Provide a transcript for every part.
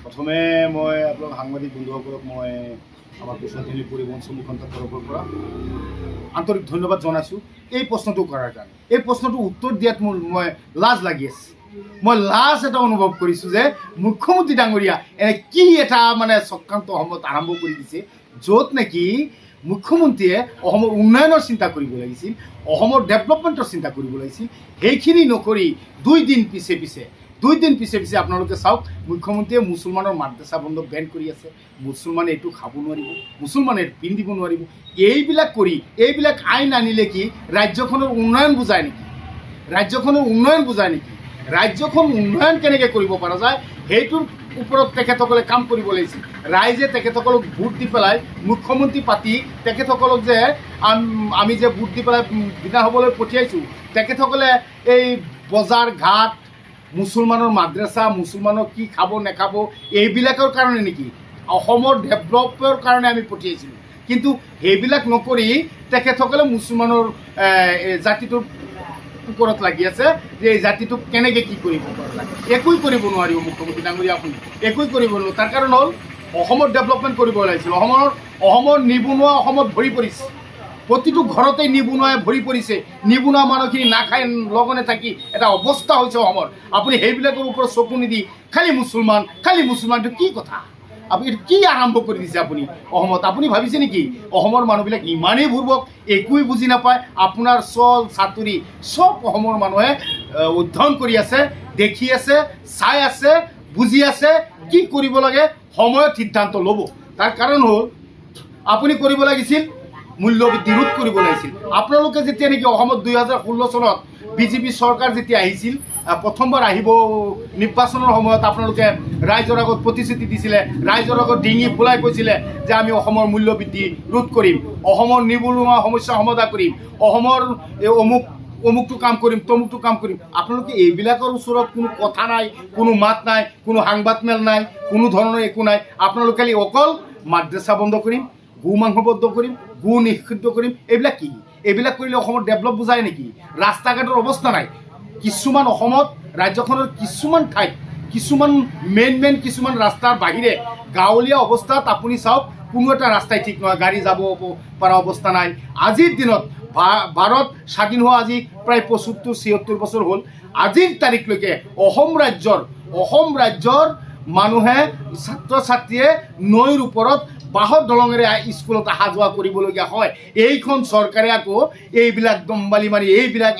প্ৰথমে মই আপোনালোক সাংবাদিক বন্ধুসকলক মই আমাৰ কুশলদিনী পৰিবহণ সমীক্ষণ তৰফৰ পৰা আন্তৰিক ধন্যবাদ জনাইছোঁ এই প্ৰশ্নটো কৰাৰ কাৰণে। এই প্ৰশ্নটো উত্তৰ দিয়াত মই লাজ লাগি আছে। মই লাজ এটা অনুভৱ কৰিছোঁ যে মুখ্যমন্ত্ৰী ডাঙৰীয়া এনে কি এটা চক্ৰান্ত অসমত আৰম্ভ কৰি দিছে, য'ত নেকি মুখ্যমন্ত্ৰীয়ে অসমৰ উন্নয়নৰ চিন্তা কৰিব লাগিছিল, অসমৰ ডেভেলপমেণ্টৰ চিন্তা কৰিব লাগিছিল। সেইখিনি নকৰি দুই দিন পিছে আপোনালোকে চাওক, মুখ্যমন্ত্ৰীয়ে মুছলমানৰ মাদ্ৰাছা বন্ধ বেন কৰি আছে। মুছলমানে এইটো খাব নোৱাৰিব, মুছলমানে পিন্ধিব নোৱাৰিব। এইবিলাক কৰি এইবিলাক আইন আনিলে কি ৰাজ্যখনৰ উন্নয়ন বুজায় নেকি? ৰাজ্যখন উন্নয়ন কেনেকৈ কৰিব পৰা যায় সেইটোৰ ওপৰত তেখেতসকলে কাম কৰিব লাগিছিল। ৰাইজে তেখেতসকলক ভোট দি পেলাই মুখ্যমন্ত্ৰী পাতি তেখেতসকলক যে আমি যে ভোট দি পেলাই বিধানসভালৈ পঠিয়াইছোঁ, তেখেতসকলে এই বজাৰ ঘাট, মুছলমানৰ মাদ্ৰাছা, মুছলমানক কি খাব নেখাব এইবিলাকৰ কাৰণে নেকি? অসমৰ ডেভেলপৰ কাৰণে আমি পঠিয়াইছিলোঁ, কিন্তু সেইবিলাক নকৰি তেখেতসকলে মুছলমানৰ জাতিটোৰ ওপৰত লাগি আছে যে এই জাতিটোক কেনেকৈ কি কৰিব পৰা যায়। একোৱেই কৰিব নোৱাৰিব মুখ্যমন্ত্ৰী ডাঙৰীয়া, আপুনি একোৱেই কৰিব নোৱাৰিব। তাৰ কাৰণ হ'ল অসমৰ ডেভেলপমেণ্ট কৰিব লাগিছিল। অসমৰ নিবনুৱা অসমত ভৰি পৰিছে, প্ৰতিটো ঘৰতেই নিবনুৱাই ভৰি পৰিছে। নিবনুৱা মানুহখিনি নাখাই লগনে থাকি এটা অৱস্থা হৈছে অসমৰ। আপুনি সেইবিলাকৰ ওপৰত চকু নিদি খালি মুছলমানটো কি কথা? আপুনি এইটো কি আৰম্ভ কৰি দিছে আপুনি অসমত? আপুনি ভাবিছে নেকি অসমৰ মানুহবিলাক ইমানেই বুৰ্বক, একোৱেই বুজি নাপায়? আপোনাৰ চল চাতুৰি চব অসমৰ মানুহে অধ্যয়ন কৰি আছে, দেখি আছে, চাই আছে, বুজি আছে। কি কৰিব লাগে সময়ত সিদ্ধান্ত ল'ব। তাৰ কাৰণ হ'ল আপুনি কৰিব লাগিছিল মূল্যবৃদ্ধি ৰোধ কৰিব লাগিছিল। আপোনালোকে যেতিয়া নেকি অসমত 2016 চনত বিজেপি চৰকাৰ যেতিয়া আহিছিল, প্ৰথমবাৰ আহিব নিৰ্বাচনৰ সময়ত আপোনালোকে ৰাইজৰ আগত প্ৰতিশ্ৰুতি দিছিলে, ৰাইজৰ আগত ডিঙি ফুলাই কৈছিলে যে আমি অসমৰ মূল্যবৃদ্ধি ৰোধ কৰিম, অসমৰ নিবনুৱা সমস্যা সমাধান কৰিম, অসমৰ অমুকটো কাম কৰিম, তমুকটো কাম কৰিম। আপোনালোকে এইবিলাকৰ ওচৰত কোনো কথা নাই, কোনো মাত নাই, কোনো সাংবাদ মেল নাই, কোনো ধৰণৰ একো নাই। আপোনালোকে খালি অকল মাদ্ৰাছা বন্ধ কৰিম, গো মাংস বন্ধ কৰিম, গো নিষিদ্ধ কৰিম। এইবিলাক কি? এইবিলাক কৰিলে অসমৰ ডেভেলপ বুজায় নেকি? ৰাস্তা ঘাটৰ অৱস্থা নাই। কিছুমান অসমত ৰাজ্যখনৰ কিছুমান ঠাইত কিছুমান মেইন কিছুমান ৰাস্তাৰ বাহিৰে গাঁৱলীয়া অৱস্থাত আপুনি চাওক, কোনো এটা ৰাস্তাই ঠিক নহয়, গাড়ী যাব পৰা অৱস্থা নাই। আজিৰ দিনত ভাৰত স্বাধীন হোৱা আজি প্ৰায় 75-76 বছৰ হ'ল। আজিৰ তাৰিখলৈকে অসম ৰাজ্যৰ মানুহে ছাত্ৰ ছাত্ৰীয়ে নৈৰ ওপৰত বাঁহৰ দলঙেৰে স্কুলত অহা যোৱা কৰিবলগীয়া হয়। এইখন চৰকাৰে আকৌ এইবিলাক দম্বালি মাৰি এইবিলাক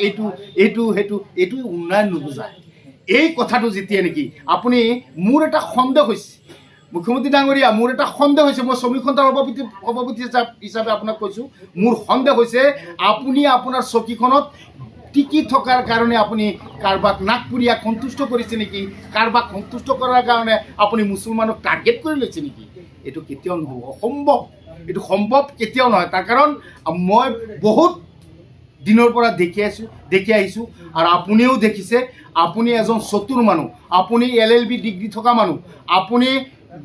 এইটো উন্নয়ন নুবুজায়। এই কথাটো যেতিয়া নেকি আপুনি, মোৰ এটা সন্দেহ হৈছে মুখ্যমন্ত্ৰী ডাঙৰীয়া, মোৰ এটা সন্দেহ হৈছে, মই সমীক্ষণৰ সভাপতি হিচাপে আপোনাক কৈছোঁ, মোৰ সন্দেহ হৈছে আপুনি আপোনাৰ চকীখনত টিকি থকাৰ কাৰণে আপুনি কাৰোবাক নাগপুৰীয়াক সন্তুষ্ট কৰিছে নেকি? কাৰোবাক সন্তুষ্ট কৰাৰ কাৰণে আপুনি মুছলমানক টাৰ্গেট কৰি লৈছে নেকি? এইটো কেতিয়াও নহ'ব, অসম্ভৱ। এইটো সম্ভৱ কেতিয়াও নহয়। তাৰ কাৰণ মই বহুত দিনৰ পৰা দেখি আহিছোঁ আৰু আপুনিও দেখিছে। আপুনি এজন চতুৰ মানুহ, আপুনি LLB ডিগ্ৰী থকা মানুহ, আপুনি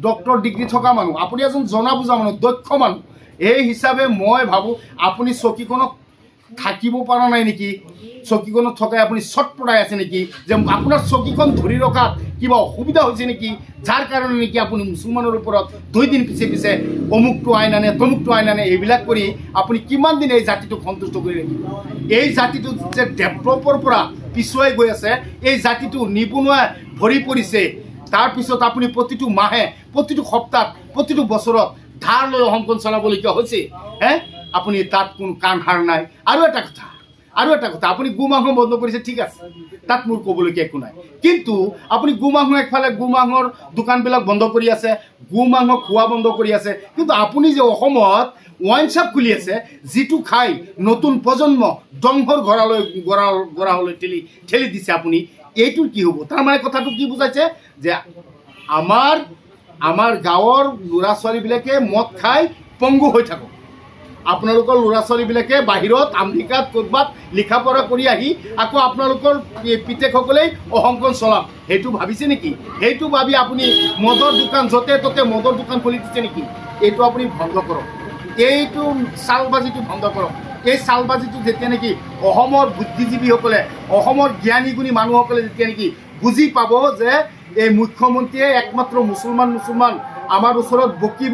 ডক্টৰ ডিগ্ৰী থকা মানুহ, আপুনি এজন জনা বুজা মানুহ, দক্ষ মানুহ। এই হিচাপে মই ভাবোঁ আপুনি চকীখনত থাকিব পৰা নাই নেকি? চকীখনত থকাই আপুনি চটপটাই আছে নেকি? যে আপোনাৰ চকীখন ধৰি ৰখাত কিবা অসুবিধা হৈছে নেকি? যাৰ কাৰণে নেকি আপুনি মুছলমানৰ ওপৰত 2 দিন পিছে অমুকটো আইন আনে, তমুকটো আইন আনে, এইবিলাক কৰি আপুনি কিমান দিন এই জাতিটোক সন্তুষ্ট কৰি ৰাখিব? এই জাতিটো যে ডেভেলপৰ পৰা পিছুৱাই গৈ আছে, এই জাতিটো নিবনুৱাই ভৰি পৰিছে। তাৰপিছত আপুনি প্ৰতিটো মাহে, প্ৰতিটো সপ্তাহত, প্ৰতিটো বছৰত ধাৰ লৈ অসমখন চলাবলগীয়া হৈছে। আপুনি তাত কোনো কাণ সাৰ নাই। আৰু এটা কথা, আপুনি গো মাংস বন্ধ কৰিছে, ঠিক আছে, তাত মোৰ ক'বলগীয়া একো নাই। কিন্তু আপুনি গো মাংস একফালে গো মাংসৰ দোকানবিলাক বন্ধ কৰি আছে, গো মাংস খোৱা বন্ধ কৰি আছে, কিন্তু আপুনি যে অসমত ৱাইন শ্বপ খুলি আছে, যিটো খাই নতুন প্ৰজন্ম ধ্বংসৰ গৰালৈ ঠেলি দিছে আপুনি, এইটোৰ কি হ'ব? তাৰমানে কথাটো কি বুজাইছে যে আমাৰ গাঁৱৰ ল'ৰা ছোৱালীবিলাকে মদ খাই পংগু হৈ থাকক, আপোনালোকৰ ল'ৰা ছোৱালীবিলাকে বাহিৰত আমেৰিকাত ক'ৰবাত লিখা পঢ়া কৰি আহি আকৌ আপোনালোকৰ পিতেকসকলেই অসমখন চলাওক, সেইটো ভাবিছে নেকি? সেইটো ভাবি আপুনি মদৰ দোকান য'তে ত'তে মদৰ দোকান খুলি দিছে নেকি? এইটো আপুনি বন্ধ কৰক, এইটো চালবাজিটো বন্ধ কৰক। এই চালবাজিটো যেতিয়া নেকি অসমৰ বুদ্ধিজীৱীসকলে, অসমৰ জ্ঞানী গুণী মানুহসকলে যেতিয়া নেকি বুজি পাব যে এই মুখ্যমন্ত্ৰীয়ে একমাত্ৰ মুছলমান আমাৰ ওচৰত বকি